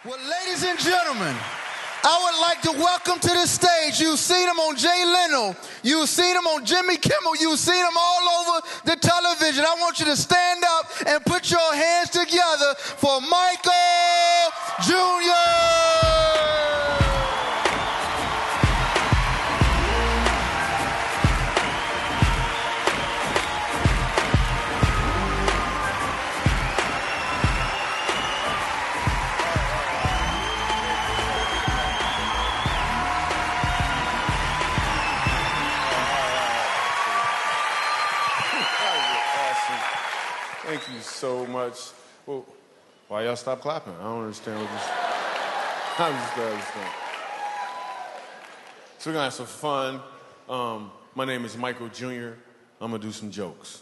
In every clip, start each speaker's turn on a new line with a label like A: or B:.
A: Well, ladies and gentlemen, I would like to welcome to the stage. You've seen him on Jay Leno. You've seen him on Jimmy Kimmel. You've seen him all over the television. I want you to stand up and put your hands together for Michael Jr.
B: Thank you so much. Well, why y'all stop clapping? I don't understand what this... I'm just don't understand. So we're gonna have some fun. My name is Michael Jr. I'm gonna do some jokes.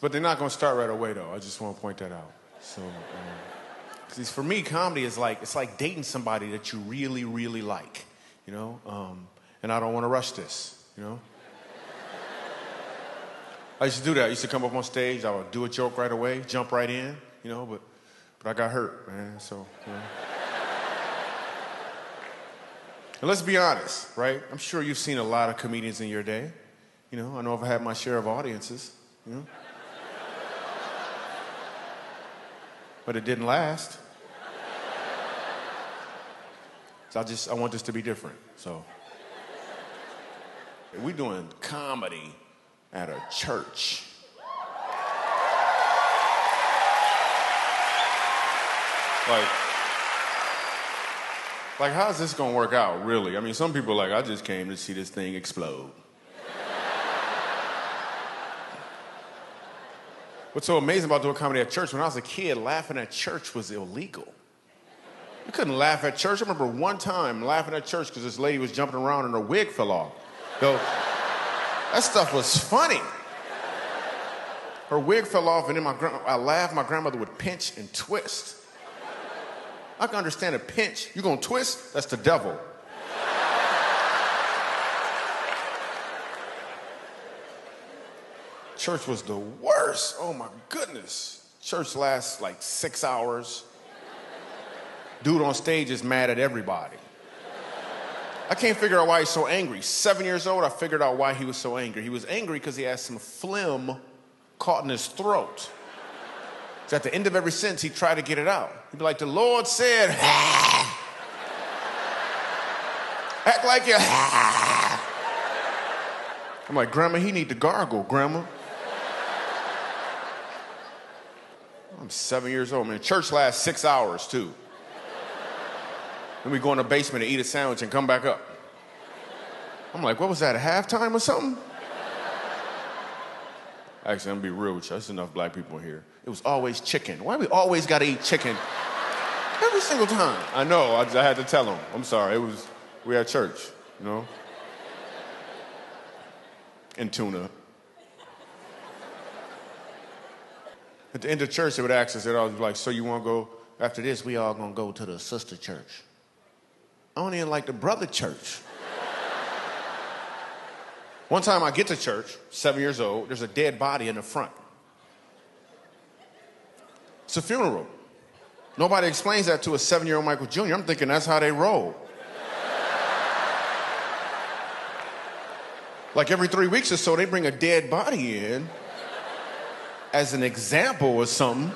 B: But they're not gonna start right away though. I just wanna point that out. So, because for me, comedy is like, it's like dating somebody that you really, really like, you know? And I don't wanna rush this, you know? I used to do that. I used to come up on stage, I would do a joke right away, jump right in, you know, but I got hurt, man, so, you know. And let's be honest, right? I'm sure you've seen a lot of comedians in your day. You know, I know I've had my share of audiences, you know. But it didn't last. So I want this to be different, so. We're doing comedy at a church. Like, how's this gonna work out, really? I mean, some people are like, I just came to see this thing explode. What's so amazing about doing comedy at church, when I was a kid, laughing at church was illegal. You couldn't laugh at church. I remember one time laughing at church because this lady was jumping around and her wig fell off. So, that stuff was funny. Her wig fell off, and then I laughed. My grandmother would pinch and twist. I can understand a pinch. You gonna twist? That's the devil. Church was the worst. Oh my goodness. Church lasts like 6 hours. Dude on stage is mad at everybody. I can't figure out why he's so angry. 7 years old, I figured out why he was so angry. He was angry because he had some phlegm caught in his throat. So at the end of every sentence, he'd try to get it out. He'd be like, the Lord said, act like you. I'm like, Grandma, he need to gargle, Grandma. I'm 7 years old, man. Church lasts 6 hours, too. Then we go in the basement and eat a sandwich and come back up. I'm like, what was that, a halftime or something? Actually, I'm gonna be real with you. There's enough black people here. It was always chicken. Why we always gotta eat chicken? Every single time. I know, I had to tell them. I'm sorry, we had church, you know? And tuna. At the end of church, they would ask us, they'd always be like, so you wanna go, after this, we all gonna go to the sister church. I don't even like the brother church. One time I get to church, 7 years old, there's a dead body in the front. It's a funeral. Nobody explains that to a 7-year-old Michael Jr. I'm thinking that's how they roll. Like every 3 weeks or so, they bring a dead body in as an example or something.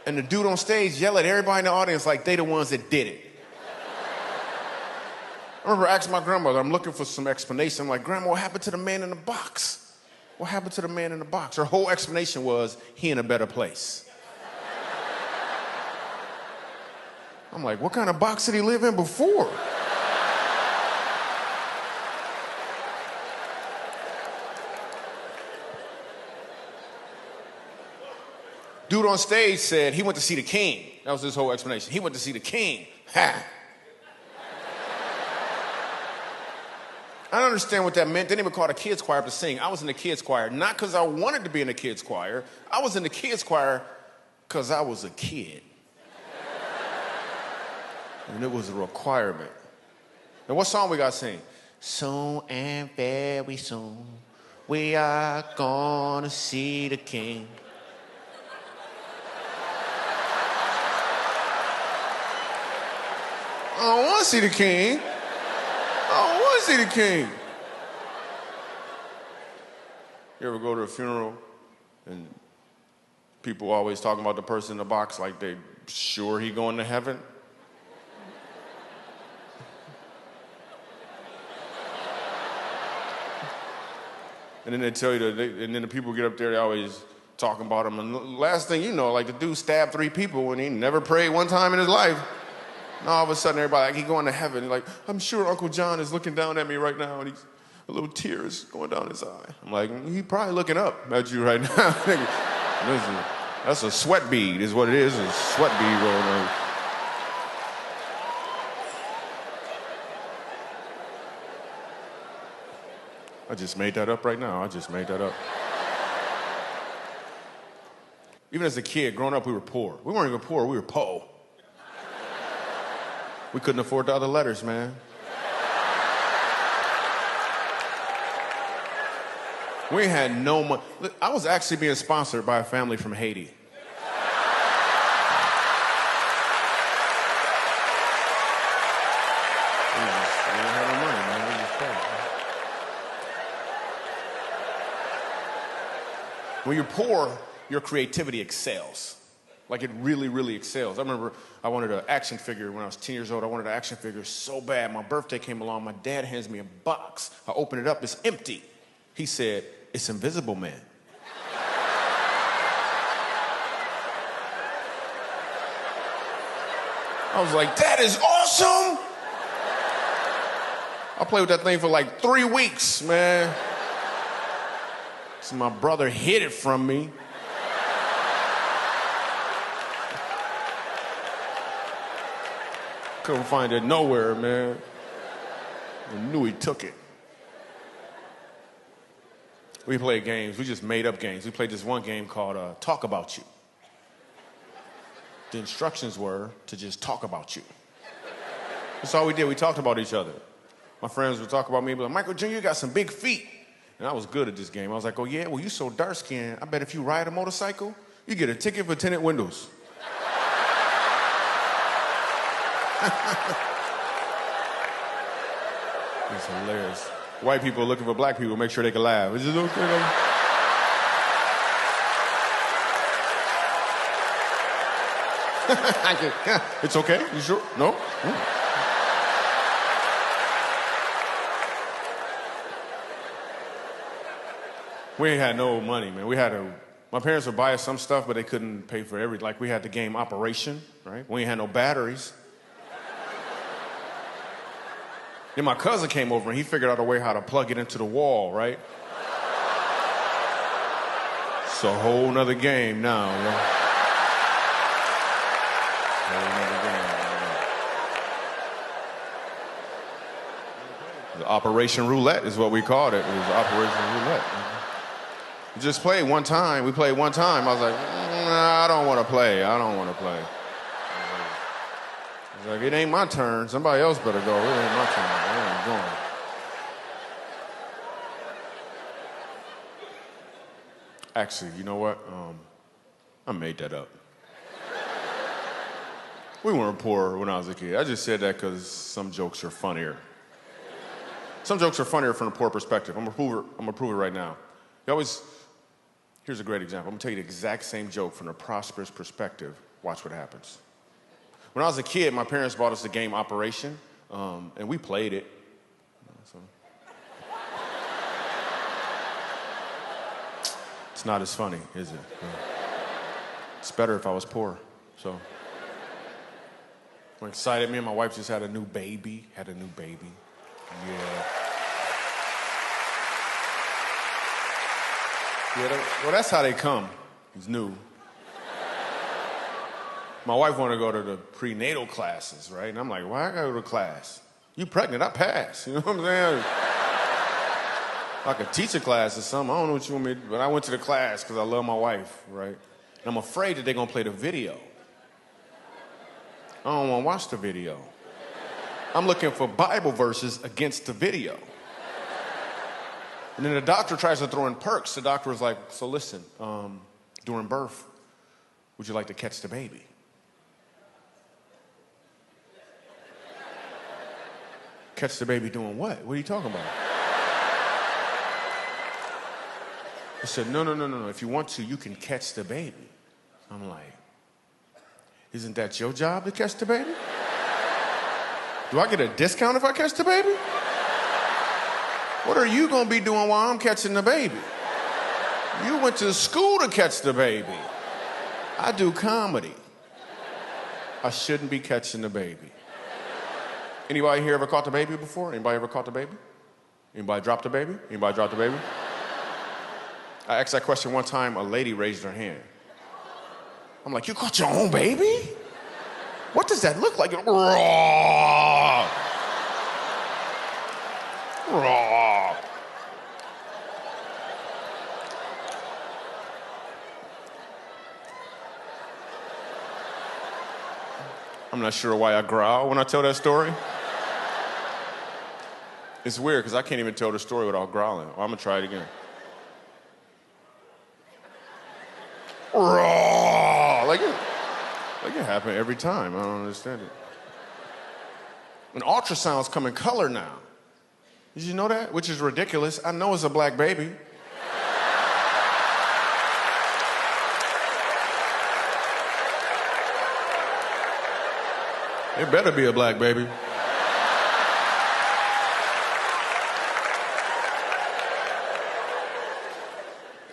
B: And the dude on stage yell at everybody in the audience like they the ones that did it. I remember asking my grandmother, I'm looking for some explanation. I'm like, Grandma, what happened to the man in the box? What happened to the man in the box? Her whole explanation was, he in a better place. I'm like, what kind of box did he live in before? Dude on stage said he went to see the king. That was his whole explanation. He went to see the king. Ha! I don't understand what that meant. They didn't even call the kids choir to sing. I was in the kids choir, not because I wanted to be in the kids choir. I was in the kids choir because I was a kid. And it was a requirement. And what song we got to sing? Soon and very soon, We are gonna see the king. I don't want to see the king. I don't want to see the king. You ever go to a funeral and people always talking about the person in the box like they sure he going to heaven? And then they tell you that, and then the people get up there, they always talking about him. And the last thing you know, like the dude stabbed 3 people and he never prayed one time in his life. And all of a sudden, everybody, like, he going to heaven. He's like, I'm sure Uncle John is looking down at me right now, and a little tear is going down his eye. I'm like, he's probably looking up at you right now. Listen, that's a sweat bead, is what it is, a sweat bead rolling on. I just made that up right now. I just made that up. Even as a kid, growing up, we were poor. We weren't even poor, we were po'. We couldn't afford the other letters, man. We had no money. I was actually being sponsored by a family from Haiti. We didn't have no money, man. We just poor. When you're poor, your creativity excels. Like it really, really excels. I remember I wanted an action figure when I was 10 years old. I wanted an action figure so bad. My birthday came along. My dad hands me a box. I open it up. It's empty. He said, it's Invisible Man. I was like, that is awesome. I played with that thing for like 3 weeks, man. So my brother hid it from me. Couldn't find it nowhere, man. I knew he took it. We played games. We just made up games. We played this one game called Talk About You. The instructions were to just talk about you. That's all we did. We talked about each other. My friends would talk about me, but like, Michael Jr., you got some big feet. And I was good at this game. I was like, oh, yeah? Well, you so dark-skinned. I bet if you ride a motorcycle, you get a ticket for tinted windows. It's hilarious. White people looking for black people, make sure they can laugh. Is it okay? It's okay? You sure? No? We ain't had no money, man. My parents would buy us some stuff, but they couldn't pay for everything. Like we had the game Operation, right? We ain't had no batteries. Then my cousin came over and he figured out a way how to plug it into the wall, right? It's a whole nother game now, man. Whole nother game. The Operation Roulette is what we called it. It was Operation Roulette. We just played one time. We played one time. I was like, nah, I don't want to play. I don't want to play. I was like, it ain't my turn. Somebody else better go. It ain't my turn. I ain't going. Actually, you know what? I made that up. We weren't poor when I was a kid. I just said that because some jokes are funnier. Some jokes are funnier from a poor perspective. I'm gonna prove it right now. Here's a great example. I'm gonna tell you the exact same joke from a prosperous perspective. Watch what happens. When I was a kid, my parents bought us the game Operation, and we played it. It's not as funny, is it? It's better if I was poor, so. I'm excited. Me and my wife just had a new baby. Yeah. Well, that's how they come. It's new. My wife wanted to go to the prenatal classes, right? And I'm like, why I gotta go to class? You pregnant, I pass. You know what I'm saying? I could teach a class or something. I don't know what you want me to do. But I went to the class because I love my wife, right? And I'm afraid that they're gonna play the video. I don't wanna watch the video. I'm looking for Bible verses against the video. And then the doctor tries to throw in perks. The doctor was like, so listen, during birth, would you like to catch the baby? Catch the baby doing what? What are you talking about? I said, no. If you want to, you can catch the baby. I'm like, isn't that your job to catch the baby? Do I get a discount if I catch the baby? What are you gonna be doing while I'm catching the baby? You went to school to catch the baby. I do comedy. I shouldn't be catching the baby. Anybody here ever caught the baby before? Anybody ever caught the baby? Anybody dropped the baby? Anybody dropped the baby? I asked that question one time, a lady raised her hand. I'm like, you caught your own baby? What does that look like? Raw. Raw. I'm not sure why I growl when I tell that story. It's weird because I can't even tell the story without growling. Well, I'm gonna try it again. Raw. Like it happened every time. I don't understand it. And ultrasounds come in color now. Did you know that? Which is ridiculous. I know it's a black baby. It better be a black baby.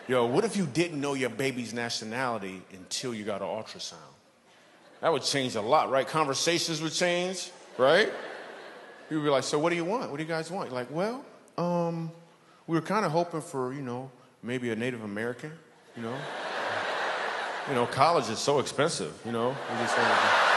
B: Yo, what if you didn't know your baby's nationality until you got an ultrasound? That would change a lot, right? Conversations would change, right? People would be like, so what do you want? What do you guys want? You're like, well, we were kind of hoping for, maybe a Native American, college is so expensive, We just wanted to...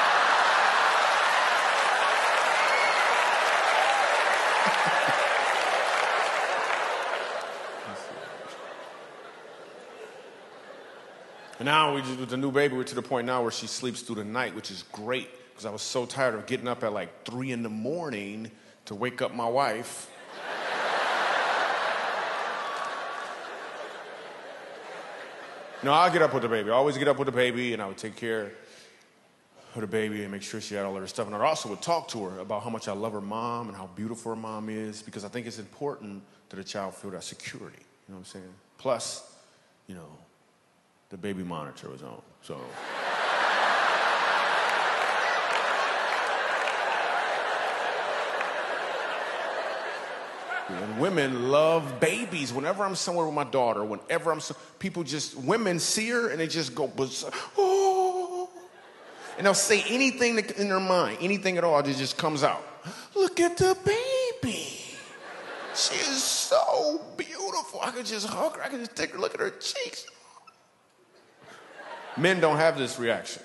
B: And now, with the new baby, we're to the point now where she sleeps through the night, which is great, because I was so tired of getting up at like 3 in the morning to wake up my wife. No, I'll get up with the baby. I always get up with the baby, and I would take care of the baby and make sure she had all of her stuff. And I also would talk to her about how much I love her mom and how beautiful her mom is, because I think it's important that a child feel that security. You know what I'm saying? Plus, the baby monitor was on, so. And women love babies. Whenever I'm somewhere with my daughter, women see her and they just go, oh. And they'll say anything in their mind, anything at all, that just comes out. Look at the baby. She is so beautiful. I could just hug her. I could just take her, look at her cheeks. Men don't have this reaction.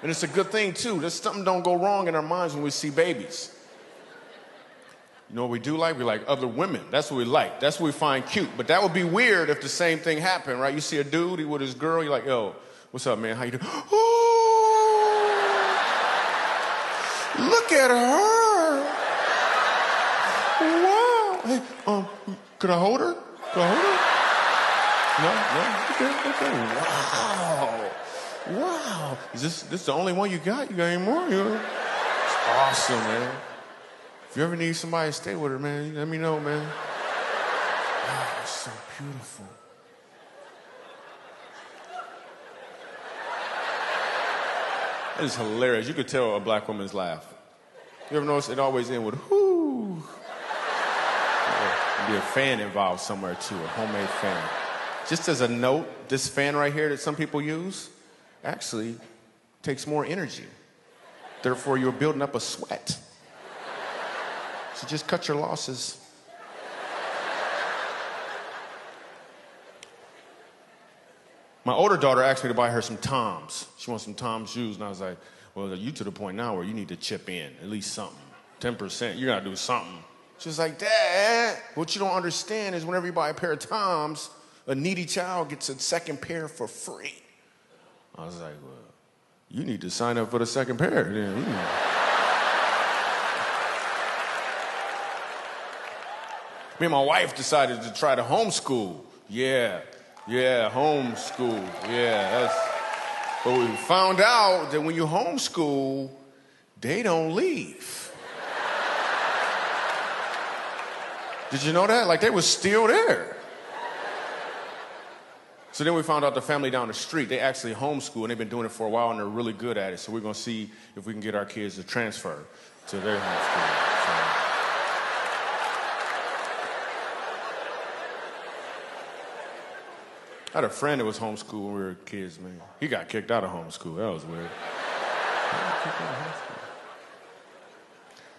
B: And it's a good thing, too. There's something don't go wrong in our minds when we see babies. You know what we do like? We like other women. That's what we like. That's what we find cute. But that would be weird if the same thing happened, right? You see a dude, he with his girl, you're like, yo, what's up, man? How you doing? Oh, look at her. Wow. Hey, could I hold her? No? Okay. Wow. Is this the only one you got? You got any more? It's awesome, man. If you ever need somebody to stay with her, man, let me know, man. Wow, it's so beautiful. That is hilarious. You could tell a black woman's laugh. You ever notice it always ends with, whoo? There'd be a fan involved somewhere, too, a homemade fan. Just as a note, this fan right here that some people use actually takes more energy. Therefore, you're building up a sweat. So just cut your losses. My older daughter asked me to buy her some Toms. She wants some Toms shoes, and I was like, well, you to the point now where you need to chip in, at least something. 10%, you gotta do something. She was like, Dad, what you don't understand is whenever you buy a pair of Toms, a needy child gets a second pair for free. I was like, well, you need to sign up for the second pair. Me and my wife decided to try to homeschool. Yeah, homeschool. But we found out that when you homeschool, they don't leave. Did you know that? Like, they were still there. So then we found out the family down the street, they actually homeschool, and they've been doing it for a while, and they're really good at it. So we're going to see if we can get our kids to transfer to their homeschool. So. I had a friend that was homeschooled when we were kids, man. He got kicked out of homeschool. That was weird.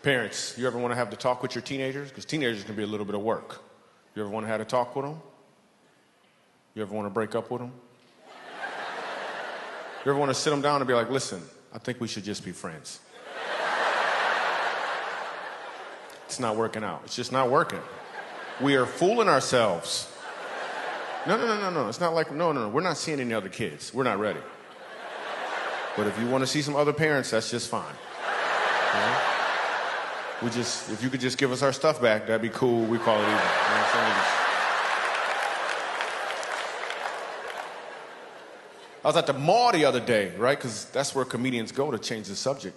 B: Parents, you ever want to have to talk with your teenagers? Because teenagers can be a little bit of work. You ever want to have to talk with them? You ever want to break up with them? You ever want to sit them down and be like, listen, I think we should just be friends. It's not working out. It's just not working. We are fooling ourselves. No. It's not like, no. We're not seeing any other kids. We're not ready. But if you want to see some other parents, that's just fine. Okay? If you could just give us our stuff back, that'd be cool. We call it even. You know what I'm saying? I was at the mall the other day, right? Because that's where comedians go to change the subject.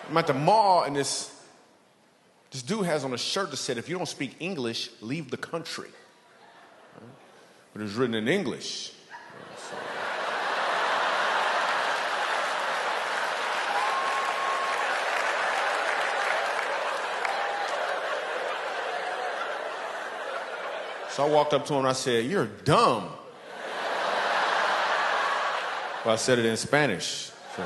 B: I'm at the mall, and this dude has on a shirt that said, if you don't speak English, leave the country. Right? But it was written in English. So I walked up to him and I said, you're dumb. Well, I said it in Spanish. So.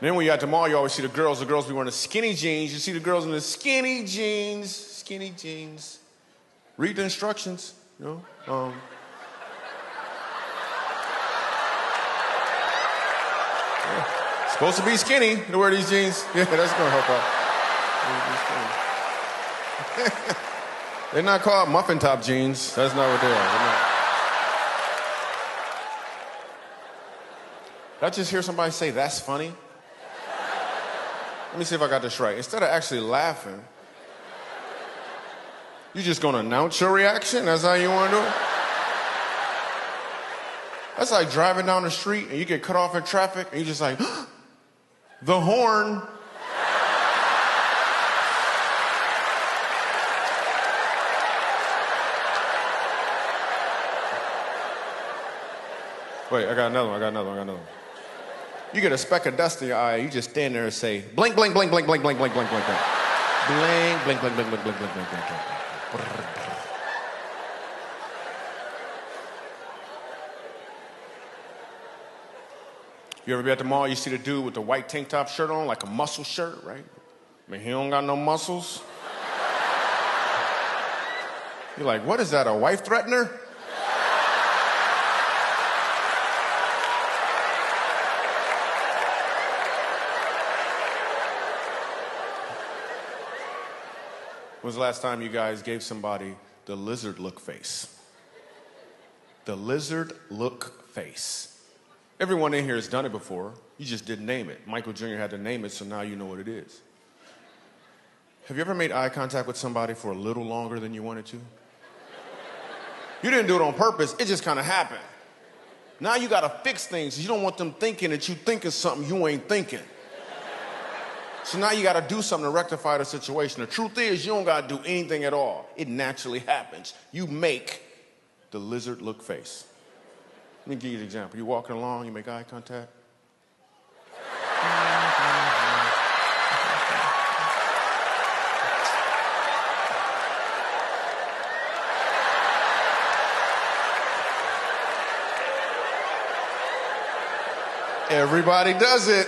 B: Then when you're at the mall, you always see the girls. The girls be wearing the skinny jeans. You see the girls in the skinny jeans. Read the instructions, you know. Supposed to be skinny to wear these jeans. Yeah, that's gonna help out. They're not called muffin top jeans. That's not what they are. Did I just hear somebody say, that's funny? Let me see if I got this right. Instead of actually laughing, you're just gonna announce your reaction? That's how you wanna do it? That's like driving down the street and you get cut off in traffic and you're just like, the horn. Wait, I got another one. You get a speck of dust in your eye, you just stand there and say, blink, blink, blink, blink, blink, blink, blink, blink, blink, blink. Blink, blink, blink, blink, blink, blink, blink, blink, blink, blink. You ever be at the mall, you see the dude with the white tank top shirt on, like a muscle shirt, right? I mean, he don't got no muscles. You're like, what is that, a wife threatener? When was the last time you guys gave somebody the lizard look face? The lizard look face. Everyone in here has done it before. You just didn't name it. Michael Jr. had to name it, so now you know what it is. Have you ever made eye contact with somebody for a little longer than you wanted to? You didn't do it on purpose. It just kind of happened. Now you got to fix things. You don't want them thinking that you thinking something you ain't thinking. So now you got to do something to rectify the situation. The truth is, you don't got to do anything at all. It naturally happens. You make the lizard look face. Let me give you an example. You're walking along, you make eye contact. Everybody does it.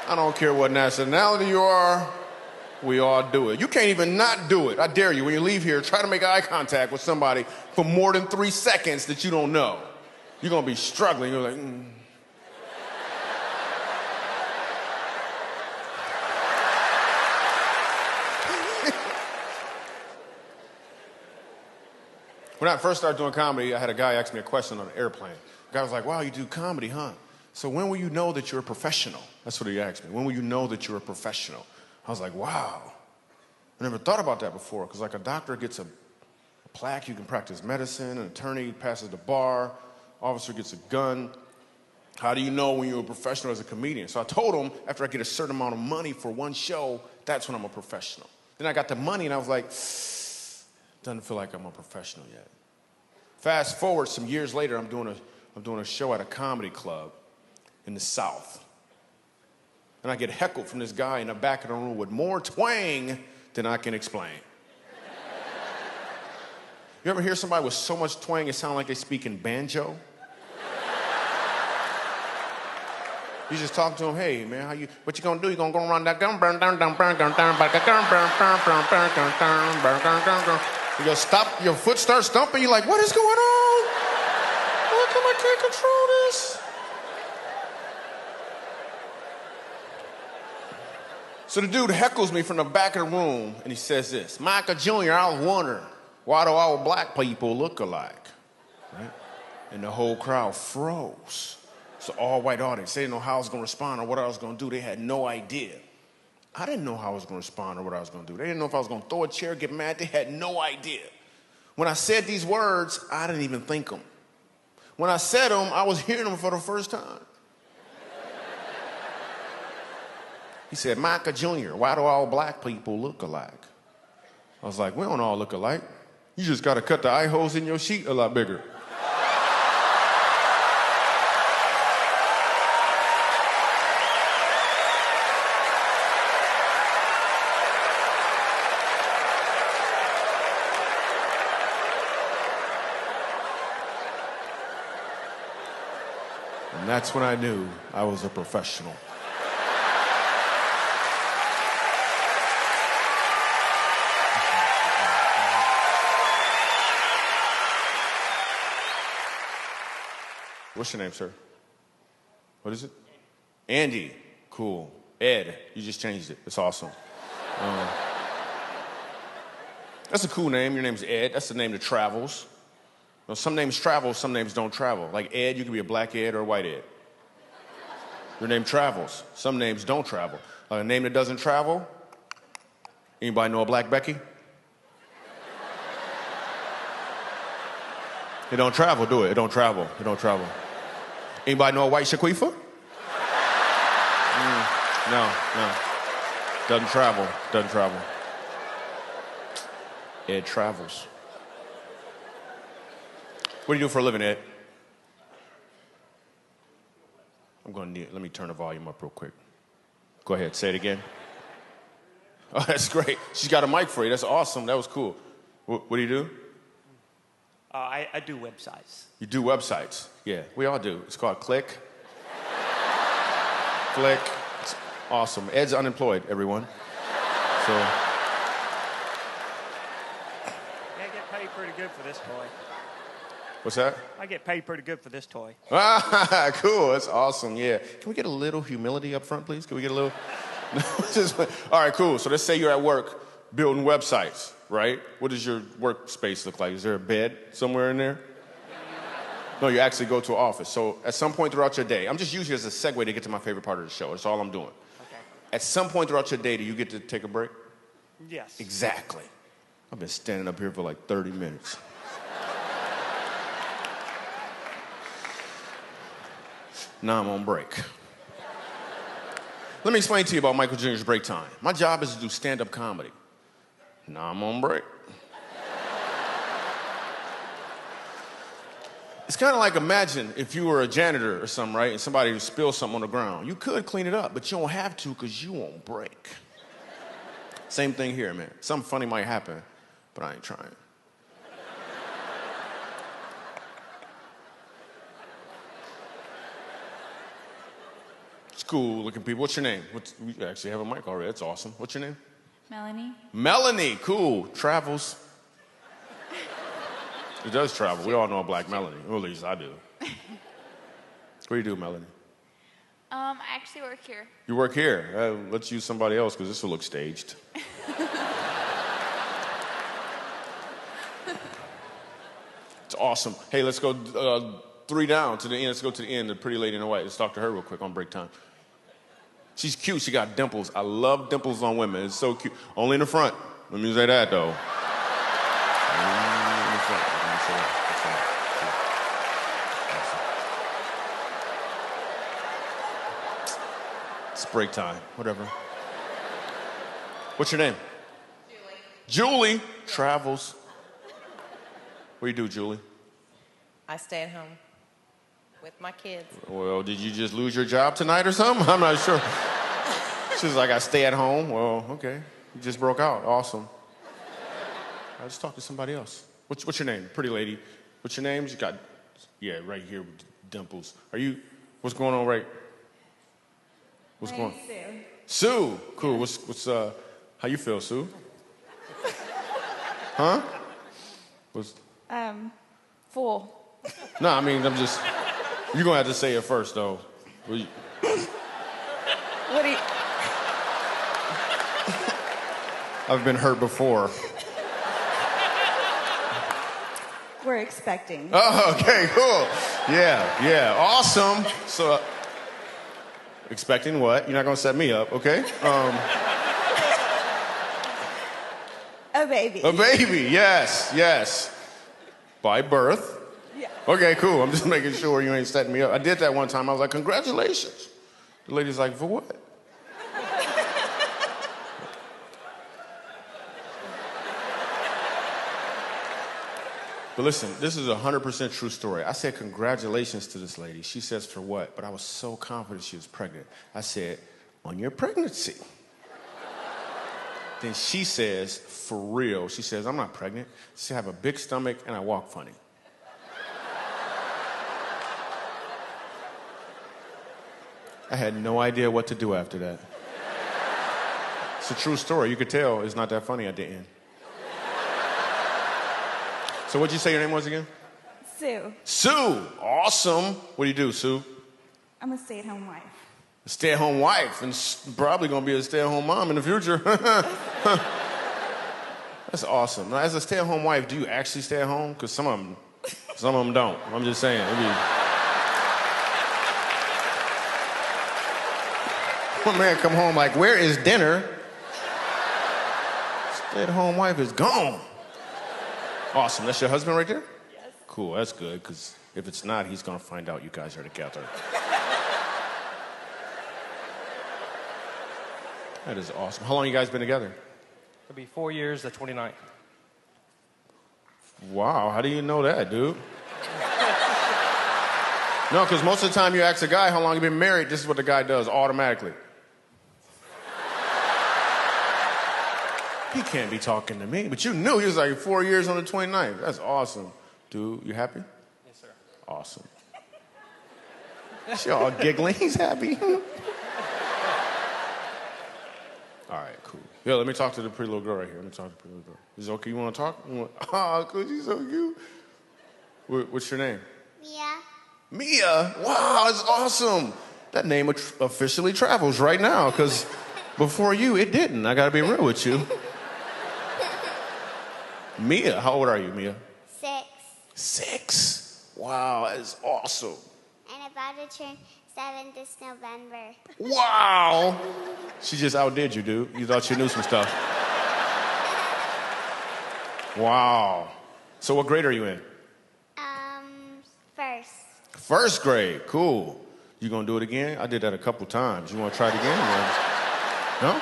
B: I don't care what nationality you are. We all do it. You can't even not do it. I dare you, when you leave here, try to make eye contact with somebody for more than 3 seconds that you don't know. You're going to be struggling. You're like, When I first started doing comedy, I had a guy ask me a question on an airplane. The guy was like, wow, you do comedy, huh? So when will you know that you're a professional? That's what he asked me. When will you know that you're a professional? I was like, wow. I never thought about that before, because like a doctor gets a plaque, you can practice medicine, an attorney passes the bar, officer gets a gun. How do you know when you're a professional as a comedian? So I told him, after I get a certain amount of money for one show, that's when I'm a professional. Then I got the money and I was like, doesn't feel like I'm a professional yet. Fast forward some years later, I'm doing a show at a comedy club in the South. And I get heckled from this guy in the back of the room with more twang than I can explain. You ever hear somebody with so much twang it sounds like they speak in banjo? You just talk to them, hey man, what you gonna do? You gonna go around that gun, burn down, burn down, you go stop, your foot starts stumping, you're like, what is going on? How come I can't control this? So the dude heckles me from the back of the room and he says this, Michael Jr., I was wondering, why do all black people look alike? Right? And the whole crowd froze. It's an all-white audience. They didn't know how I was going to respond or what I was going to do. They had no idea. I didn't know how I was going to respond or what I was going to do. They didn't know if I was going to throw a chair, get mad. They had no idea. When I said these words, I didn't even think them. When I said them, I was hearing them for the first time. He said, Michael Jr., why do all black people look alike? I was like, we don't all look alike. You just got to cut the eye holes in your sheet a lot bigger. And that's when I knew I was a professional. What's your name, sir? What is it? Andy. Cool. Ed. You just changed it. It's awesome. That's a cool name. Your name's Ed. That's the name that travels. You know, some names travel, some names don't travel. Like Ed, you can be a black Ed or a white Ed. Your name travels. Some names don't travel. A name that doesn't travel? Anybody know a black Becky? It don't travel, do it? It don't travel. It don't travel. Anybody know a white Shaquifa? No. Doesn't travel. Doesn't travel. Ed travels. What do you do for a living, Ed? Let me turn the volume up real quick. Go ahead, say it again. Oh, that's great. She's got a mic for you. That's awesome. That was cool. What do you do?
C: I do websites.
B: You do websites? Yeah, we all do. It's called Click. Click. It's awesome. Ed's unemployed, everyone. So.
C: Yeah, I get paid pretty good for this toy.
B: What's that?
C: I get paid pretty good for this toy.
B: Ah, cool. That's awesome. Yeah. Can we get a little humility up front, please? Can we get a little? All right, cool. So let's say you're at work building websites, right? What does your workspace look like? Is there a bed somewhere in there? No, you actually go to an office. So at some point throughout your day, I'm just using it as a segue to get to my favorite part of the show. That's all I'm doing.
C: Okay.
B: At some point throughout your day, do you get to take a break?
C: Yes.
B: Exactly. I've been standing up here for like 30 minutes. Now I'm on break. Let me explain to you about Michael Jr.'s break time. My job is to do stand-up comedy. Now I'm on break. It's kind of like, imagine if you were a janitor or something, right? And somebody spilled something on the ground. You could clean it up, but you don't have to because you on break. Same thing here, man. Something funny might happen, but I ain't trying. Cool looking people. What's your name? We actually have a mic already. That's awesome. What's your name?
D: Melanie.
B: Melanie. Cool. Travels. It does travel. We all know a black Melanie. Or at least I do. What do you do, Melanie?
D: I actually work here.
B: You work here. Let's use somebody else because this will look staged. It's awesome. Hey, let's go 3 down to the end. Let's go to the end, the pretty lady in the white. Let's talk to her real quick on break time. She's cute. She got dimples. I love dimples on women. It's so cute. Only in the front. Let me say that, though. Only in the front. Let me say that. It's break time. Whatever. What's your name? Julie. Julie travels. What do you do, Julie?
E: I stay at home with my kids.
B: Well, did you just lose your job tonight or something? I'm not sure. She's like, I stay at home. Well, okay. You just broke out. Awesome. I'll just talk to somebody else. What's your name? Pretty lady. What's your name? You got, yeah, right here with dimples. What's going on, right? What's going on? Sue. Sue. Cool. What's how you feel, Sue? Huh?
D: Full.
B: No, I mean, you're gonna have to say it first, though.
D: What do you...
B: I've been hurt before.
F: We're expecting.
B: Oh, okay, cool. Yeah, awesome. So, expecting what? You're not gonna set me up, okay?
F: A baby.
B: A baby, yes. By birth.
F: Yeah.
B: Okay, cool. I'm just making sure you ain't setting me up. I did that one time. I was like, congratulations. The lady's like, for what? But listen, this is a 100% true story. I said congratulations to this lady. She says for what? But I was so confident she was pregnant. I said, on your pregnancy. Then she says, for real, she says, I'm not pregnant. She said, I have a big stomach and I walk funny. I had no idea what to do after that. It's a true story. You could tell it's not that funny at the end. So what'd you say your name was again?
F: Sue.
B: Sue. Awesome. What do you do, Sue?
F: I'm a stay-at-home wife.
B: A stay-at-home wife, and probably gonna be a stay-at-home mom in the future. That's awesome. Now, as a stay-at-home wife, do you actually stay at home? Because some of them don't. I'm just saying. One man come home like, where is dinner? Stay-at-home wife is gone. Awesome. That's your husband right there?
F: Yes.
B: Cool. That's good, because if it's not, he's gonna find out you guys are together. That is awesome. How long you guys been together?
G: It'll be 4 years, the 29th.
B: Wow, how do you know that, dude? No, because most of the time you ask a guy how long you been married, this is what the guy does automatically. He can't be talking to me, but you knew he was like 4 years on the 29th. That's awesome. Dude, you happy?
G: Yes, sir.
B: Awesome. She all giggling. He's happy. All right, cool. Yeah, let me talk to the pretty little girl right here. Let me talk to the pretty little girl. Is it okay? You want to talk? Oh, cool. She's so cute. What's your name?
H: Mia.
B: Mia. Wow, that's awesome. That name officially travels right now, because before you, it didn't. I got to be real with you. Mia, how old are you, Mia?
H: 6.
B: 6. Wow, that is awesome.
H: And about to turn 7 this November.
B: Wow. She just outdid you, dude. You thought you knew some stuff. Wow. So what grade are you in?
H: First.
B: First grade. Cool. You gonna do it again? I did that a couple times. You wanna try it again? No?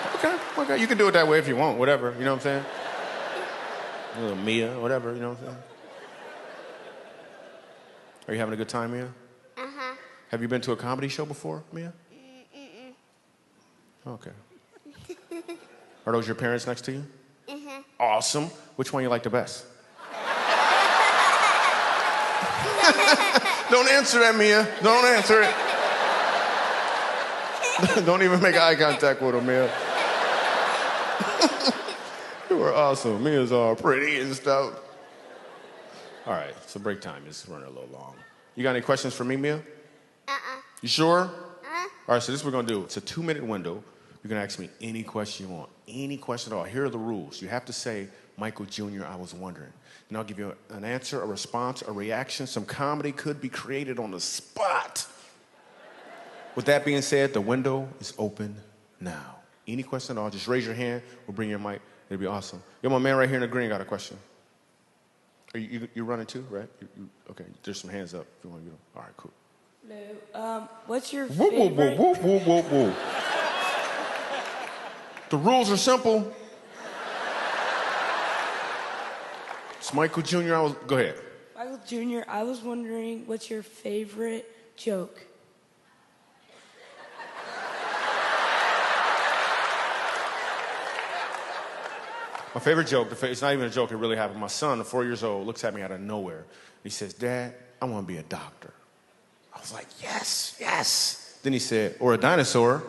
B: Okay. You can do it that way if you want, whatever. You know what I'm saying? A little Mia, whatever, you know what I'm saying? Are you having a good time, Mia?
H: Uh-huh.
B: Have you been to a comedy show before, Mia? Okay. Are those your parents next to you?
H: Uh-huh.
B: Awesome. Which one you like the best? Don't answer that, Mia. Don't answer it. Don't even make eye contact with her, Mia. You were awesome. Mia's all pretty and stuff. All right, so break time is running a little long. You got any questions for me, Mia? You sure? All right, so this is what we're going to do. It's a 2-minute window. You're going to ask me any question you want. Any question at all. Here are the rules. You have to say Michael Jr., I was wondering. And I'll give you an answer, a response, a reaction. Some comedy could be created on the spot. With that being said, the window is open now. Any question at all, just raise your hand. We'll bring your mic. It'll be awesome. Yo, my man right here in the green got a question. Are you running too, right? Okay, there's some hands up if you want to get them. All right, cool.
I: Hello. What's your
B: Whoa, whoa,
I: favorite...
B: whoa, whoa, whoa, whoa, whoa. The rules are simple. It's Michael Jr. Go ahead.
I: Michael Jr., I was wondering, what's your favorite joke?
B: My favorite joke, it's not even a joke, it really happened. My son, 4 years old, looks at me out of nowhere. He says, Dad, I want to be a doctor. I was like, yes, yes. Then he said, or a dinosaur.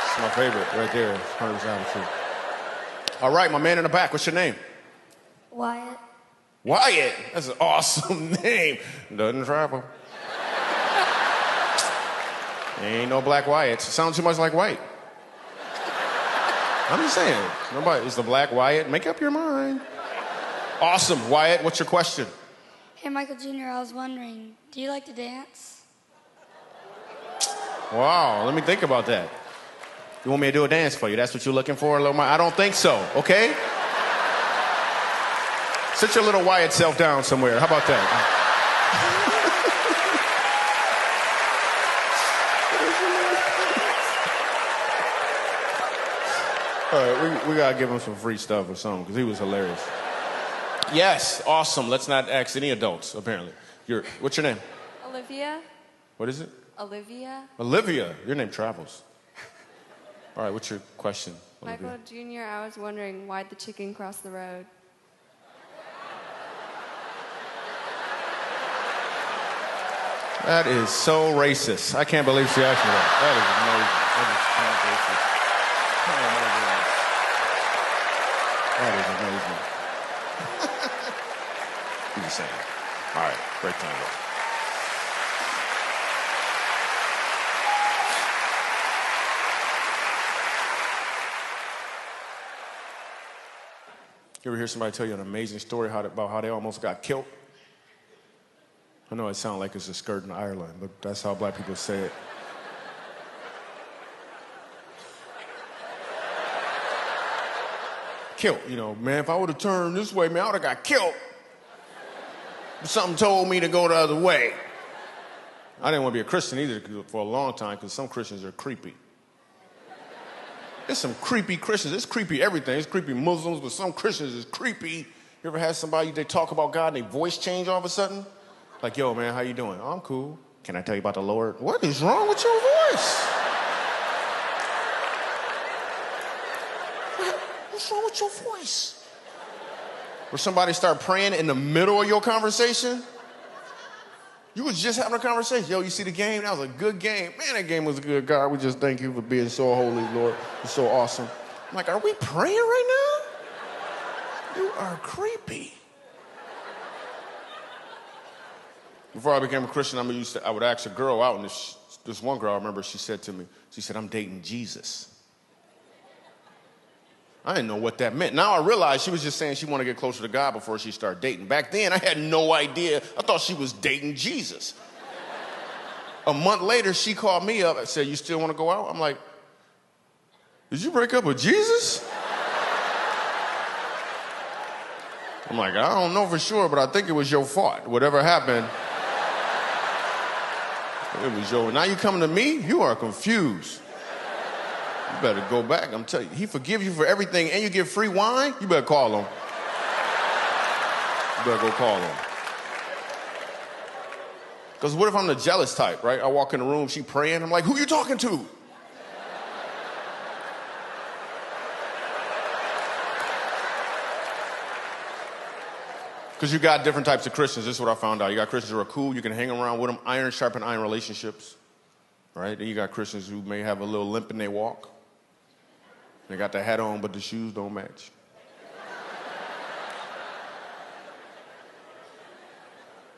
B: It's my favorite right there. 100% true. All right, my man in the back, what's your name?
H: Wyatt.
B: Wyatt? That's an awesome name. Doesn't travel. Ain't no black Wyatts. It sounds too much like white. I'm just saying. Nobody is the black Wyatt. Make up your mind. Awesome. Wyatt, what's your question?
H: Hey, Michael Jr., I was wondering, do you like to dance?
B: Wow, let me think about that. You want me to do a dance for you? That's what you're looking for, little Mike? I don't think so, okay? Sit your little Wyatt self down somewhere. How about that? All right, we gotta give him some free stuff or something, because he was hilarious. Yes, awesome. Let's not ask any adults, apparently. What's your name?
D: Olivia.
B: What is it?
D: Olivia.
B: Olivia. Your name travels. All right, what's your question, Olivia?
D: Michael Jr., I was wondering, why'd the chicken cross the road?
B: That is so racist. I can't believe she asked me that. That is amazing. That is kind of racist. Oh, my goodness. That is amazing. You just saying. All right, break time. You ever hear somebody tell you an amazing story about how they almost got killed? I know it sounds like it's a skirt in Ireland, but that's how black people say it. Killed, man, if I would have turned this way, man, I would have got killed. But something told me to go the other way. I didn't want to be a Christian either for a long time, because some Christians are creepy. There's some creepy Christians. It's creepy everything. It's creepy Muslims, but some Christians is creepy. You ever had somebody, they talk about God and their voice change all of a sudden? Like, yo, man, how you doing? Oh, I'm cool. Can I tell you about the Lord? What is wrong with your voice? What's wrong with your voice? Or somebody start praying in the middle of your conversation? You was just having a conversation. Yo, you see the game? That was a good game. Man, that game was a good. God, we just thank you for being so holy, Lord. You're so awesome. I'm like, are we praying right now? You are creepy. Before I became a Christian, I would ask a girl out, and this one girl, I remember, she said to me, I'm dating Jesus. I didn't know what that meant. Now I realize she was just saying she wanted to get closer to God before she started dating. Back then, I had no idea. I thought she was dating Jesus. A month later, she called me up and said, you still want to go out? I'm like, did you break up with Jesus? I'm like, I don't know for sure, but I think it was your fault. Whatever happened, it was your. Now you coming to me? You are confused. You better go back. I'm telling you, he forgives you for everything, and you get free wine. You better call him. You better go call him. Because what if I'm the jealous type, right? I walk in the room, she praying. I'm like, who you talking to? Because you got different types of Christians. This is what I found out. You got Christians who are cool. You can hang around with them. Iron sharpen iron relationships. Right? Then you got Christians who may have a little limp in their walk. They got the hat on, but the shoes don't match.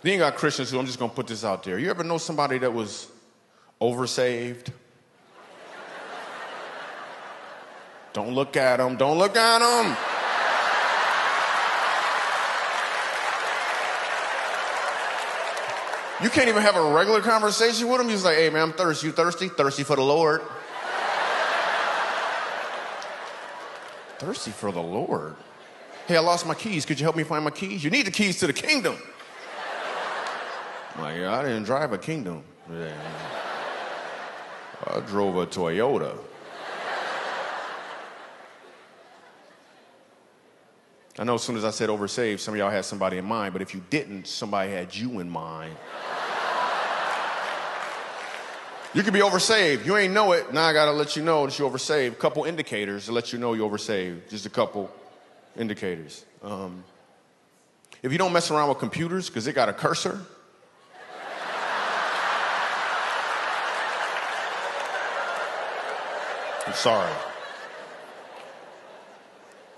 B: Then you got Christians who, I'm just going to put this out there. You ever know somebody that was oversaved? Don't look at him. Don't look at him. You can't even have a regular conversation with him. He's like, hey, man, I'm thirsty. You thirsty? Thirsty for the Lord. Thirsty for the Lord. Hey, I lost my keys. Could you help me find my keys? You need the keys to the kingdom. I'm like, yeah, I didn't drive a kingdom. Yeah. I drove a Toyota. I know as soon as I said oversaved, some of y'all had somebody in mind, but if you didn't, somebody had you in mind. You could be oversaved. You ain't know it. Now I got to let you know that you're oversaved. A couple indicators to let you know you're oversaved. Just a couple indicators. If you don't mess around with computers because it got a cursor, I'm sorry.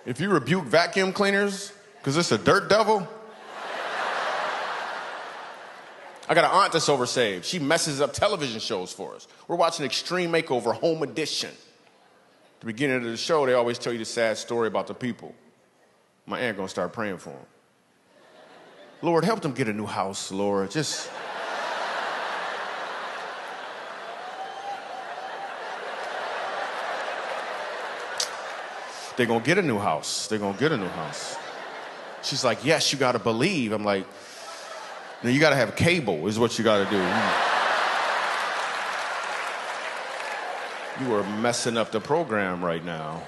B: If you rebuke vacuum cleaners because it's a dirt devil, I got an aunt that's oversaved. She messes up television shows for us. We're watching Extreme Makeover Home Edition. At the beginning of the show, they always tell you the sad story about the people. My aunt gonna start praying for them. Lord, help them get a new house, Lord. Just... They're gonna get a new house. They're gonna get a new house. She's like, yes, you gotta believe. I'm like, no, you gotta have cable is what you gotta do. You are messing up the program right now.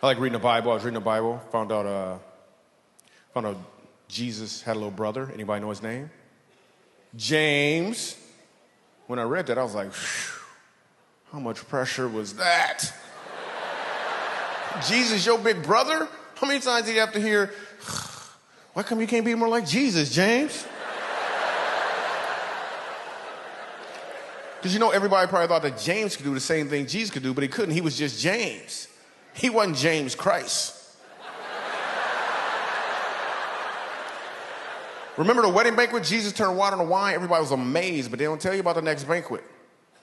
B: I like reading the Bible. I was reading the Bible, found out Jesus had a little brother. Anybody know his name? James. When I read that, I was like, how much pressure was that? Jesus, your big brother? How many times did you have to hear, why come you can't be more like Jesus, James? Because you know, everybody probably thought that James could do the same thing Jesus could do, but he couldn't. He was just James. He wasn't James Christ. Remember the wedding banquet? Jesus turned water into wine. Everybody was amazed, but they don't tell you about the next banquet.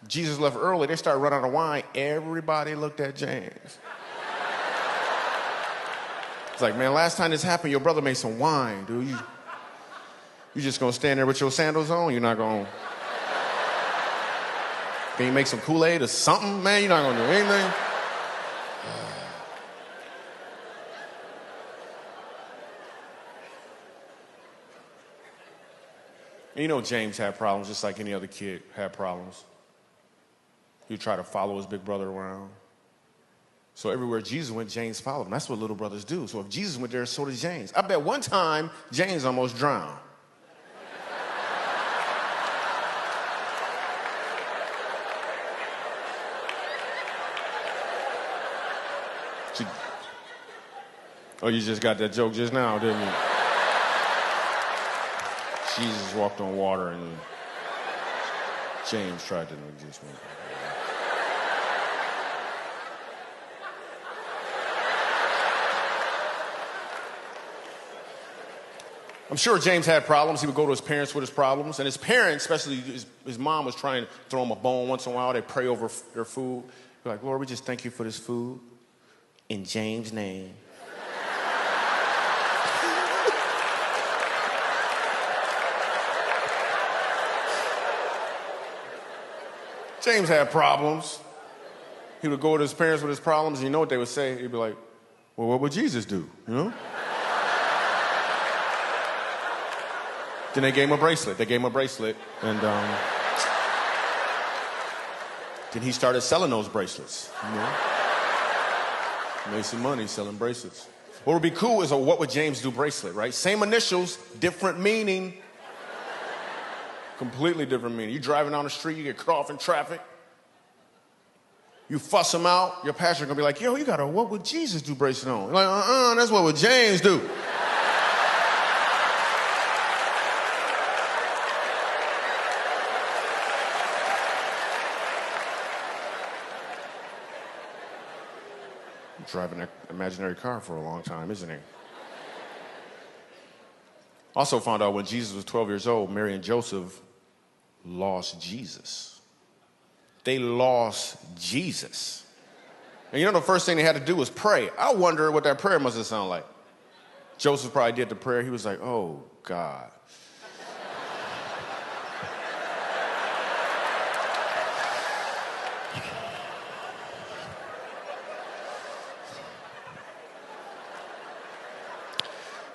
B: Jesus left early. They started running out of wine. Everybody looked at James. It's like, man, last time this happened, your brother made some wine, dude. You just gonna stand there with your sandals on? You're not gonna... Can you make some Kool-Aid or something? Man, you're not gonna do anything. You know James had problems just like any other kid had problems. He would try to follow his big brother around. So everywhere Jesus went, James followed him. That's what little brothers do. So if Jesus went there, so did James. I bet one time, James almost drowned. Oh, you just got that joke just now, didn't you? Jesus walked on water and James tried to know just one. I'm sure James had problems. He would go to his parents with his problems. And his parents, especially his mom, was trying to throw him a bone once in a while. They'd pray over their food. They're like, Lord, we just thank you for this food. In James' name. James had problems. He would go to his parents with his problems, and you know what they would say? He'd be like, well, what would Jesus do, you know? Then they gave him a bracelet. They gave him a bracelet, and then he started selling those bracelets, you know? Made some money selling bracelets. What would be cool is a what would James do bracelet, right? Same initials, different meaning. Completely different meaning. You driving down the street, you get cut off in traffic. You fuss him out, your pastor gonna be like, yo, you got a what would Jesus do bracelet on? You're like, that's what would James do. Driving an imaginary car for a long time, isn't he? Also found out when Jesus was 12 years old, Mary and Joseph lost Jesus. they lost Jesus. And you know the first thing they had to do was pray. I wonder what that prayer must have sounded like. Joseph probably did the prayer. He was like, oh, God.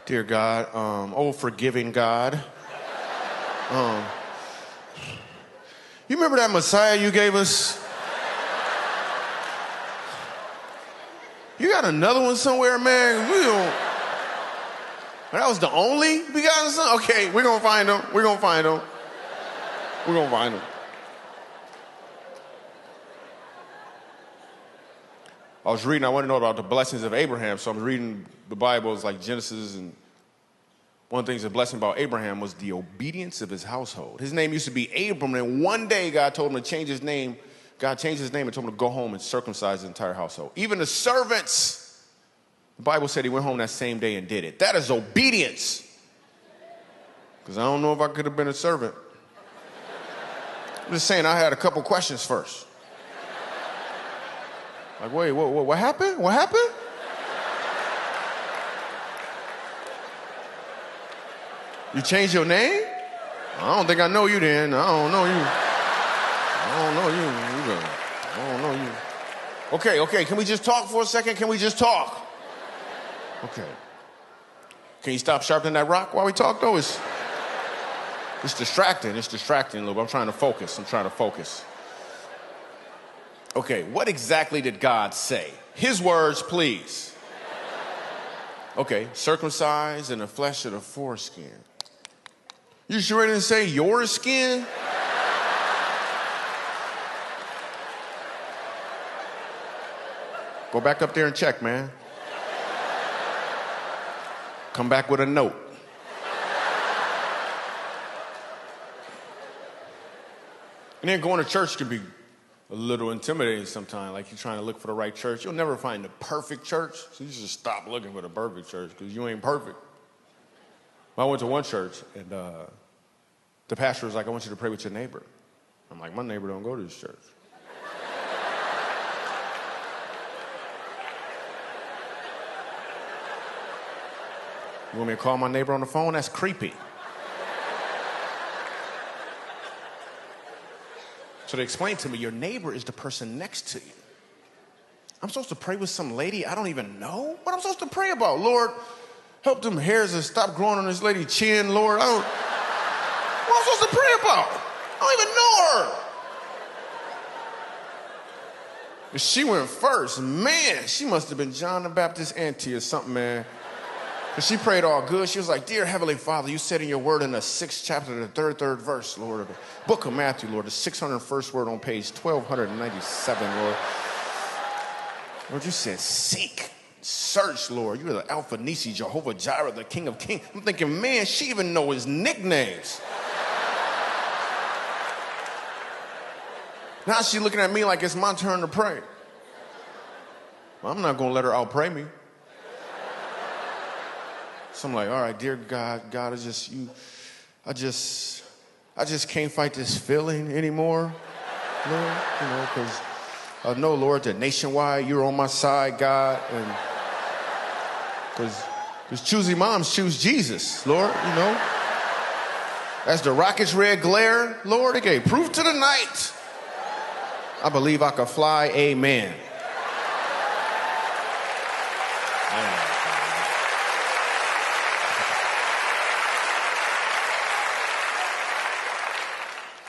B: Dear God, oh, forgiving God. You remember that Messiah you gave us? You got another one somewhere, man? We don't. That was the only begotten son? Okay, we're going to find him. We're going to find him. We're going to find him. I was reading, I want to know about the blessings of Abraham, so I'm reading the Bible, it's like Genesis, and one of the things the blessing about Abraham was the obedience of his household. His name used to be Abram, and one day God told him to change his name. God changed his name and told him to go home and circumcise his entire household. Even the servants, the Bible said he went home that same day and did it. That is obedience. Because I don't know if I could have been a servant. I'm just saying I had a couple questions first. Like, wait, what happened? What happened? You changed your name? I don't think I know you then. I don't know you. I don't know you. Okay, can we just talk for a second? Can we just talk? Okay. Can you stop sharpening that rock while we talk, though? It's distracting. It's distracting a little bit. I'm trying to focus. Okay, what exactly did God say? His words, please. Okay, circumcised in the flesh of the foreskin. You sure he didn't say your skin? Go back up there and check, man. Come back with a note. And then going to church can be a little intimidating sometimes, like you're trying to look for the right church. You'll never find the perfect church, so you just stop looking for the perfect church because you ain't perfect. I went to one church, and the pastor was like, I want you to pray with your neighbor. I'm like, my neighbor don't go to this church. You want me to call my neighbor on the phone? That's creepy. So they explained to me, your neighbor is the person next to you. I'm supposed to pray with some lady I don't even know? What am I supposed to pray about? Lord, help them hairs to stop growing on this lady's chin, Lord. What am I supposed to pray about? I don't even know her. But she went first. Man, she must have been John the Baptist's auntie or something, man. And she prayed all good. She was like, dear Heavenly Father, you said in your word in the 6th chapter, the third verse, Lord, of the book of Matthew, Lord, the 601st word on page 1297, Lord. Lord, you said, seek, search, Lord. You are the Alpha Nisi, Jehovah Jireh, the King of Kings. I'm thinking, man, she even know his nicknames. Now she's looking at me like it's my turn to pray. Well, I'm not going to let her out-pray me. So I'm like, all right, dear God, I just can't fight this feeling anymore, Lord, because I know, Lord, that nationwide you're on my side, God, and because choosy moms choose Jesus, Lord, As the rocket's red glare, Lord, it gave proof to the night. I believe I could fly, amen.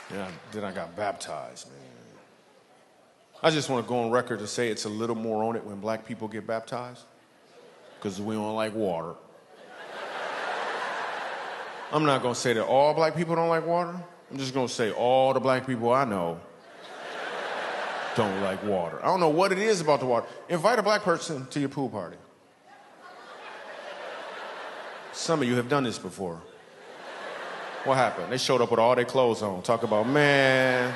B: Yeah, then I got baptized, man. I just want to go on record to say it's a little more on it when black people get baptized, because we don't like water. I'm not going to say that all black people don't like water. I'm just going to say all the black people I know don't like water. I don't know what it is about the water. Invite a black person to your pool party. Some of you have done this before. What happened? They showed up with all their clothes on. Talk about, man,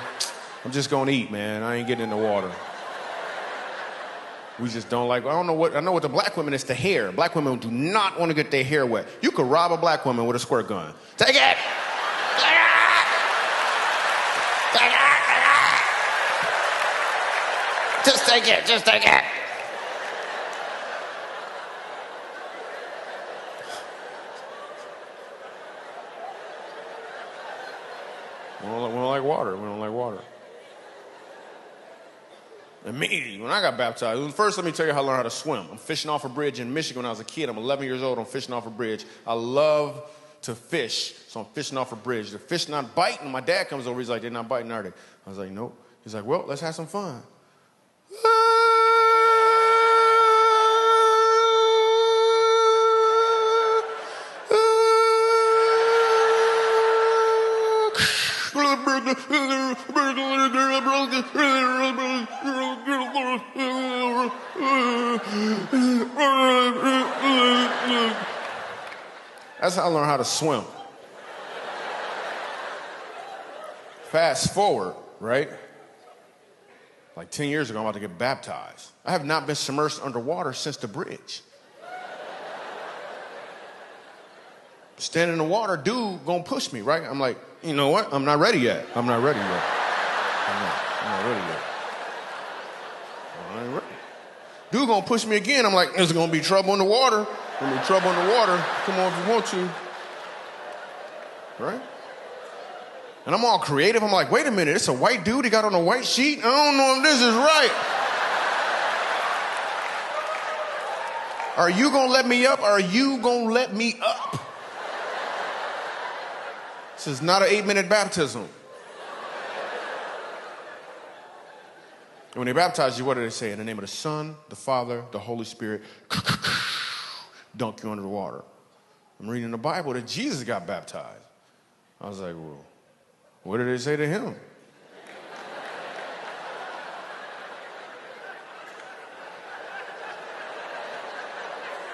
B: I'm just going to eat, man. I ain't getting in the water. We just don't like, I know what the black women, it's the hair. Black women do not want to get their hair wet. You could rob a black woman with a squirt gun. Take it! Take it! Take it! take it, just take it. We don't like water. We don't like water. And me, when I got baptized, first let me tell you how I learned how to swim. I'm fishing off a bridge in Michigan when I was a kid. I'm 11 years old. I'm fishing off a bridge. I love to fish, so I'm fishing off a bridge. The fish not biting. My dad comes over. He's like, they're not biting, are they? I was like, nope. He's like, well, let's have some fun. That's how I learned how to swim. Fast forward, right? Like 10 years ago, I'm about to get baptized. I have not been submerged underwater since the bridge. Standing in the water, dude gonna push me, right? I'm like, you know what? I'm not ready yet. I'm not ready yet. I'm not ready yet. I ain't ready. Dude gonna push me again. I'm like, there's gonna be trouble in the water. Gonna be trouble in the water. Come on if you want to. Right? And I'm all creative. I'm like, wait a minute, it's a white dude. He got on a white sheet. I don't know if this is right. Are you gonna let me up? Or are you gonna let me up? This is not an 8-minute baptism. And when they baptize you, what do they say? In the name of the Son, the Father, the Holy Spirit, dunk you under the water. I'm reading in the Bible that Jesus got baptized. I was like, well, what did they say to him?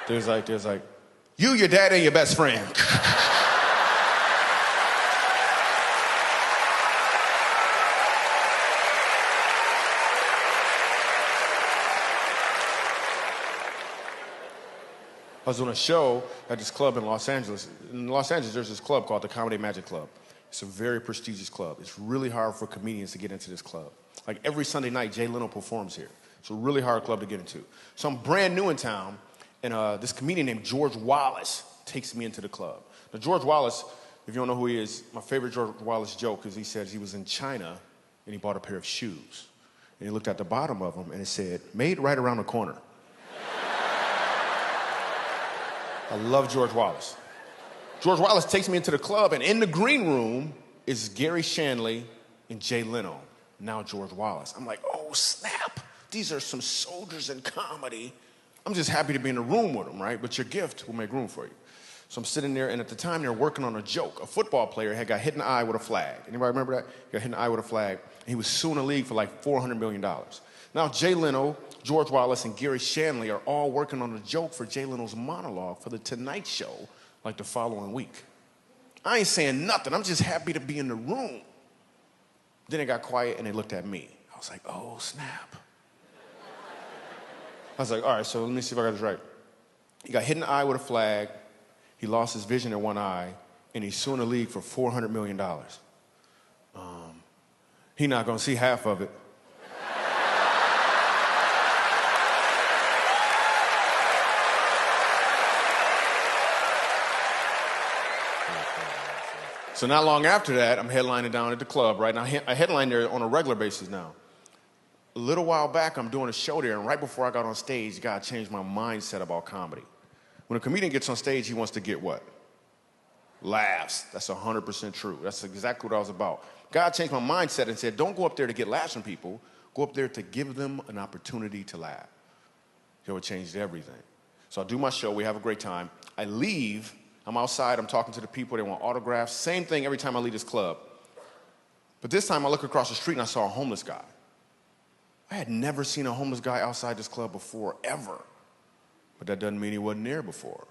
B: There's like, you, your dad, and your best friend. I was doing a show at this club in Los Angeles. In Los Angeles, there's this club called the Comedy Magic Club. It's a very prestigious club. It's really hard for comedians to get into this club. Like every Sunday night, Jay Leno performs here. It's a really hard club to get into. So I'm brand new in town, and this comedian named George Wallace takes me into the club. Now, George Wallace, if you don't know who he is, my favorite George Wallace joke is he says he was in China, and he bought a pair of shoes. And he looked at the bottom of them, and it said, made right around the corner. I love George Wallace. George Wallace takes me into the club, and in the green room is Gary Shanley and Jay Leno, now George Wallace. I'm like, oh, snap. These are some soldiers in comedy. I'm just happy to be in the room with them, right? But your gift will make room for you. So I'm sitting there, and at the time, they're working on a joke. A football player had got hit in the eye with a flag. Anybody remember that? He got hit in the eye with a flag, and he was suing the league for like $400 million. Now, Jay Leno, George Wallace, and Gary Shanley are all working on a joke for Jay Leno's monologue for The Tonight Show, like the following week. I ain't saying nothing. I'm just happy to be in the room. Then it got quiet, and they looked at me. I was like, oh, snap. I was like, all right, so let me see if I got this right. He got hit in the eye with a flag. He lost his vision in one eye, and he's suing the league for $400 million. He's not going to see half of it. So not long after that, I'm headlining down at the club, right? Now, I headline there on a regular basis now. A little while back, I'm doing a show there, and right before I got on stage, God changed my mindset about comedy. When a comedian gets on stage, he wants to get what? Laughs. That's 100% true. That's exactly what I was about. God changed my mindset and said, don't go up there to get laughs from people. Go up there to give them an opportunity to laugh. So it changed everything. So I do my show. We have a great time. I leave. I'm outside, I'm talking to the people, they want autographs. Same thing every time I leave this club. But this time I look across the street and I saw a homeless guy. I had never seen a homeless guy outside this club before, ever. But that doesn't mean he wasn't there before.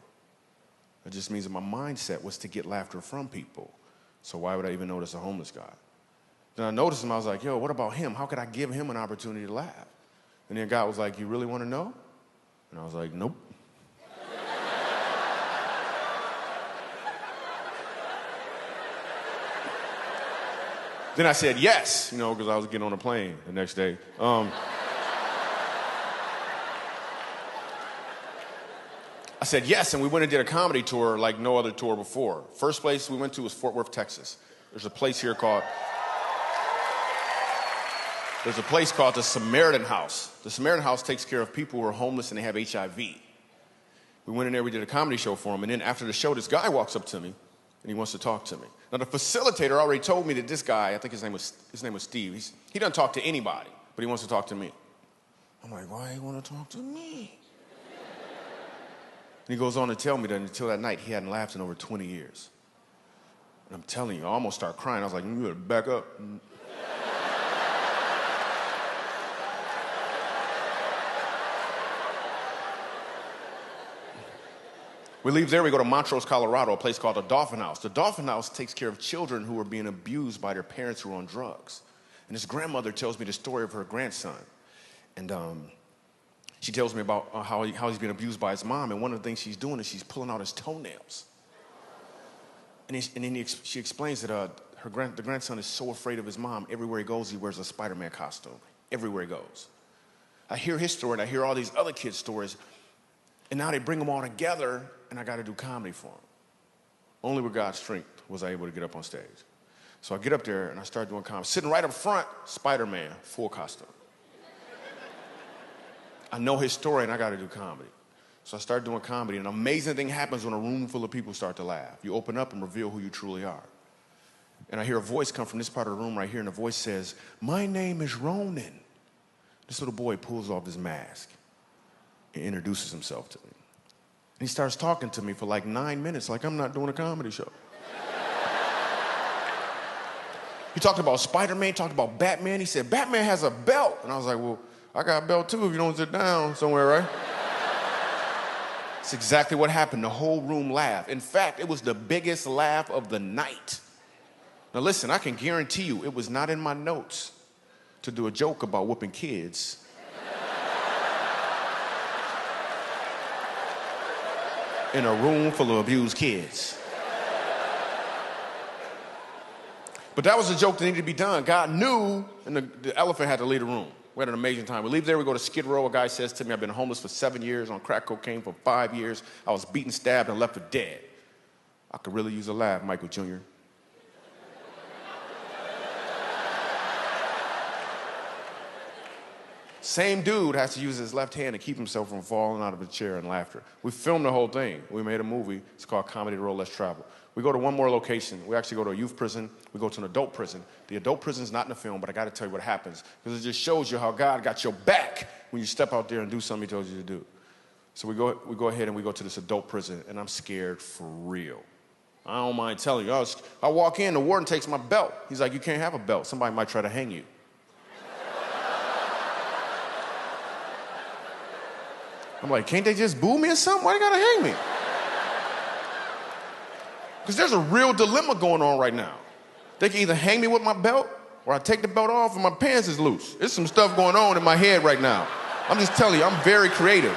B: It just means that my mindset was to get laughter from people. So why would I even notice a homeless guy? Then I noticed him, I was like, yo, what about him? How could I give him an opportunity to laugh? And then God was like, you really want to know? And I was like, nope. Then I said yes, because I was getting on a plane the next day. I said yes, and we went and did a comedy tour like no other tour before. First place we went to was Fort Worth, Texas. There's a place called the Samaritan House. The Samaritan House takes care of people who are homeless and they have HIV. We went in there, we did a comedy show for them, and then after the show, this guy walks up to me, and he wants to talk to me. Now, the facilitator already told me that this guy, I think his name was Steve, he doesn't talk to anybody, but he wants to talk to me. I'm like, why do you want to talk to me? And he goes on to tell me that until that night, he hadn't laughed in over 20 years. And I'm telling you, I almost started crying. I was like, you better back up. We leave there, we go to Montrose, Colorado, a place called the Dolphin House. The Dolphin House takes care of children who are being abused by their parents who are on drugs. And this grandmother tells me the story of her grandson. And she tells me about how he's being abused by his mom, and one of the things she's doing is she's pulling out his toenails. And then she explains that the grandson is so afraid of his mom, everywhere he goes, he wears a Spider-Man costume. Everywhere he goes. I hear his story, and I hear all these other kids' stories, and now they bring them all together, and I got to do comedy for them. Only with God's strength was I able to get up on stage. So I get up there, and I start doing comedy. Sitting right up front, Spider-Man, full costume. I know his story, and I got to do comedy. So I start doing comedy, and an amazing thing happens when a room full of people start to laugh. You open up and reveal who you truly are. And I hear a voice come from this part of the room right here, and the voice says, "My name is Ronan." This little boy pulls off his mask and introduces himself to me. And he starts talking to me for like 9 minutes, like I'm not doing a comedy show. He talked about Spider-Man, talked about Batman. He said, Batman has a belt. And I was like, well, I got a belt too if you don't sit down somewhere, right? It's exactly what happened. The whole room laughed. In fact, it was the biggest laugh of the night. Now listen, I can guarantee you it was not in my notes to do a joke about whooping kids. In a room full of abused kids. But that was a joke that needed to be done. God knew, and the elephant had to leave the room. We had an amazing time. We leave there, we go to Skid Row. A guy says to me, I've been homeless for 7 years, on crack cocaine for 5 years. I was beaten, stabbed, and left for dead. I could really use a laugh, Michael Jr. Same dude has to use his left hand to keep himself from falling out of a chair in laughter. We filmed the whole thing. We made a movie. It's called Comedy Road Less Travel. We go to one more location. We actually go to a youth prison. We go to an adult prison. The adult prison is not in the film, but I got to tell you what happens, because it just shows you how God got your back when you step out there and do something he told you to do. So we go ahead and we go to this adult prison, and I'm scared for real. I don't mind telling you. I walk in, the warden takes my belt. He's like, you can't have a belt. Somebody might try to hang you. I'm like, can't they just boo me or something? Why they gotta hang me? Because there's a real dilemma going on right now. They can either hang me with my belt, or I take the belt off and my pants is loose. There's some stuff going on in my head right now. I'm just telling you, I'm very creative.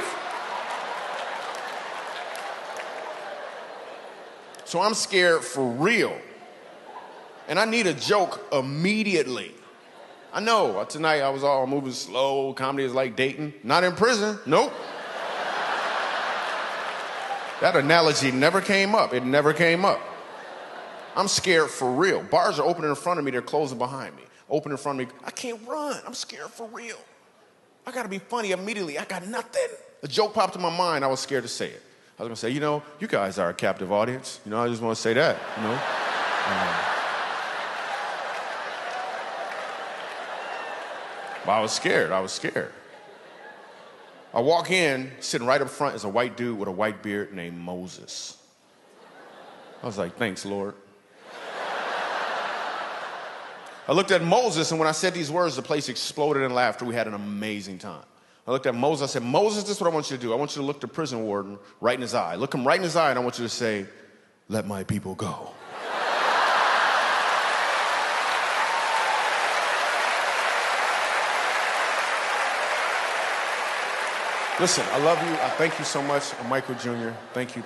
B: So I'm scared for real. And I need a joke immediately. I know, tonight I was all moving slow, comedy is like dating. Not in prison, nope. That analogy never came up. It never came up. I'm scared for real. Bars are opening in front of me, they're closing behind me. Open in front of me, I can't run. I'm scared for real. I gotta be funny immediately. I got nothing. A joke popped in my mind, I was scared to say it. I was gonna say, you guys are a captive audience. I just wanna say that, But I was scared. I walk in, sitting right up front is a white dude with a white beard named Moses. I was like, thanks, Lord. I looked at Moses, and when I said these words, the place exploded in laughter. We had an amazing time. I looked at Moses, I said, Moses, this is what I want you to do. I want you to look the prison warden right in his eye. Look him right in his eye, and I want you to say, let my people go. Listen, I love you. I thank you so much. I'm Michael Jr. Thank you.